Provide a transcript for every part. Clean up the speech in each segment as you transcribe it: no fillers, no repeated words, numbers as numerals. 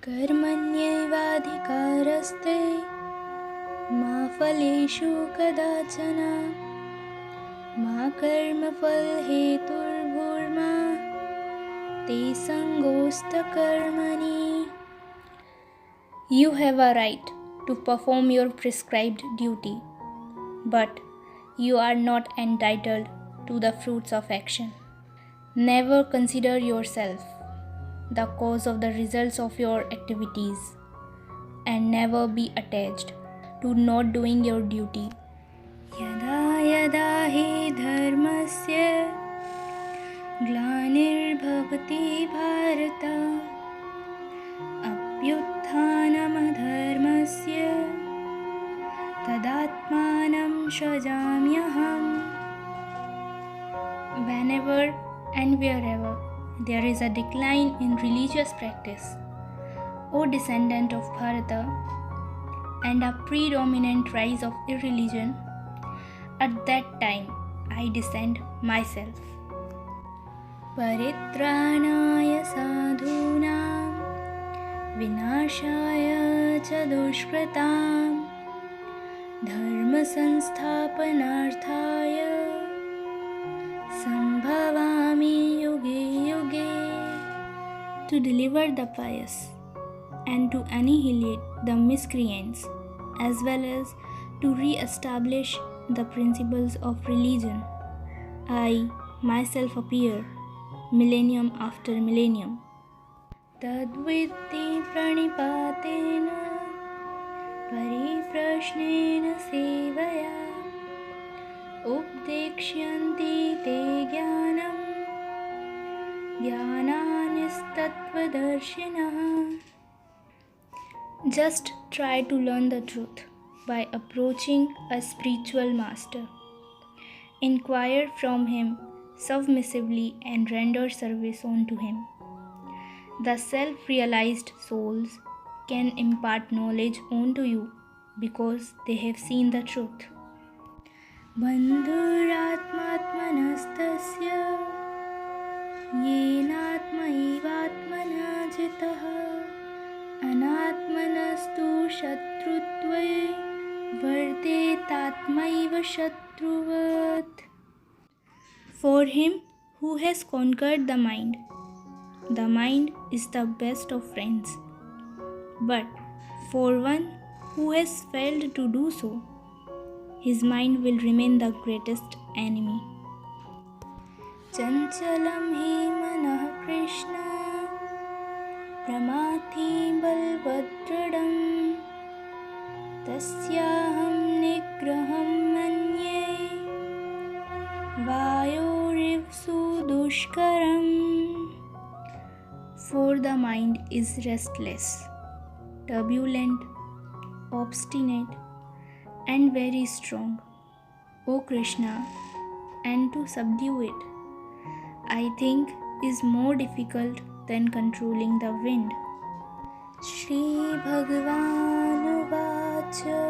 कर्मण्येवाधिकारस्ते मा फलेषु कदाचन मा कर्मफलहेतुर्भूर्मा ते सङ्गोऽस्तकर्मणि. You have a right to perform your prescribed duty, but you are not entitled to the fruits of action. Never consider yourself the cause of the results of your activities, and never be attached to not doing your duty. यदा यदा हि धर्मस्य ग्लानिर्भवति भारत अभ्युत्थानमधर्मस्य तदात्मानं सृजाम्यहम्. Whenever and wherever there is a decline in religious practice, O descendant of Bharata, and a predominant rise of irreligion, at that time I descend myself. Paritrānāya sadhūnām vināṣāya ca duṣkratāṃ dharma sansthapanārthāya sambhavāmi yuge yuge. To deliver the pious and to annihilate the miscreants, as well as to re-establish the principles of religion, I myself appear millennium after millennium. Tadvitti pranipatena pariprashnena sevaya updekshanti te jnanam jnananistatvadarshinaः. Just try to learn the truth by approaching a spiritual master. Inquire from him submissively and render service unto him. The self-realized souls can impart knowledge unto you because they have seen the truth. Bandhuratmatmanastasya yenatmaivatmana jitah anatmanastu shatrutve vartetatmaiva shatruvat. For him who has conquered the mind is the best of friends. But for one who has failed to do so, his mind will remain the greatest enemy. Chanchalam hi manah Krishna Pramati balbhadradam tasyaham nigraham manye vayoriv sudushkaram. For the mind is restless, turbulent, obstinate, and very strong, O Krishna, and to subdue it, I think, is more difficult than controlling the wind. Shri Bhagavan Vacha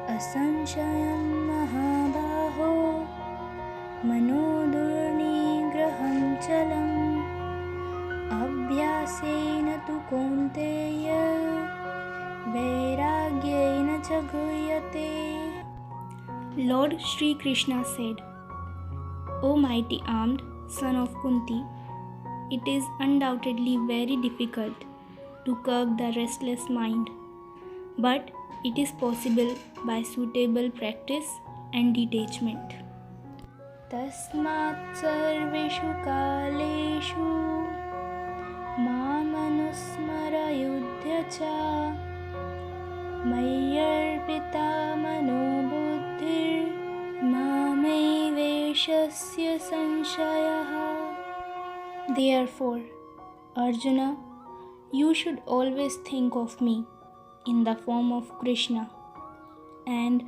Asanshayam Mahabaho Manodurnigraham Chalam Abhyasena tu Kaunteya Vairagyena cha Guhyate. Lord Shri Krishna said, O mighty armed son of Kunti, it is undoubtedly very difficult to curb the restless mind, but it is possible by suitable practice and detachment. Tasmat sarveshu kaleshu mamanusmara yudhya cha mayyarpita mano buddhir mameveshasya sanshayah. Therefore, Arjuna, you should always think of me in the form of Krishna, and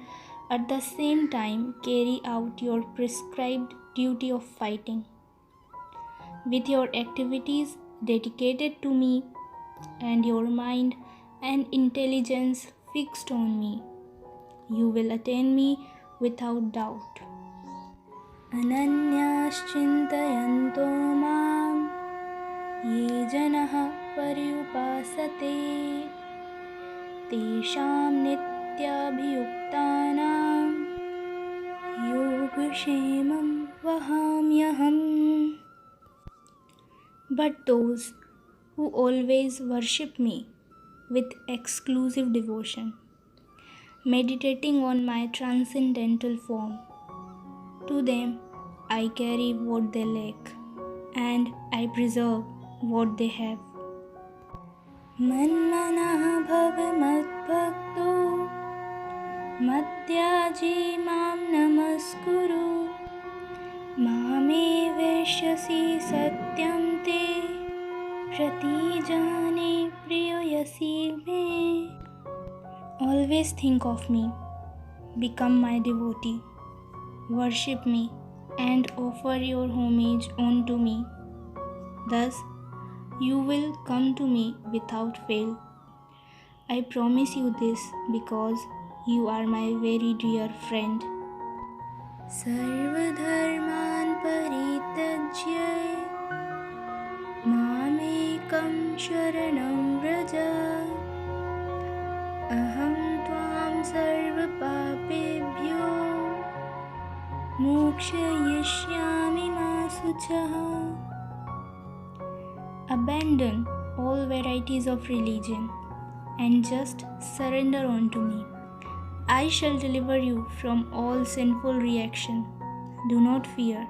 at the same time carry out your prescribed duty of fighting. With your activities dedicated to me and your mind and intelligence fixed on me, you will attain me without doubt. Ananyāścintayanto māṁ ye janaha पर्युपासते तेषां नित्याभियुक्तानां योगक्षेमं वहाम्यहम्. But those who always worship me with exclusive devotion, meditating on my transcendental form, to them I carry what they lack, and I preserve what they have. मन्मनः भव मद्भक्तो मद्याजी मां नमस्कुरु मामे वैश्यसि सत्यं ते प्रतिजाने प्रियसि मे. Always think of me, become my devotee, worship me and offer your homage unto me. Thus you will come to me without fail. I promise you this because you are my very dear friend. सर्वधर्मान् परित्यज्य मामेकं शरणं व्रज अहं त्वां सर्वपापेभ्यो मोक्षयिष्यामि मा शुचः. Abandon all varieties of religion and just surrender unto me. I shall deliver you from all sinful reaction. Do not fear.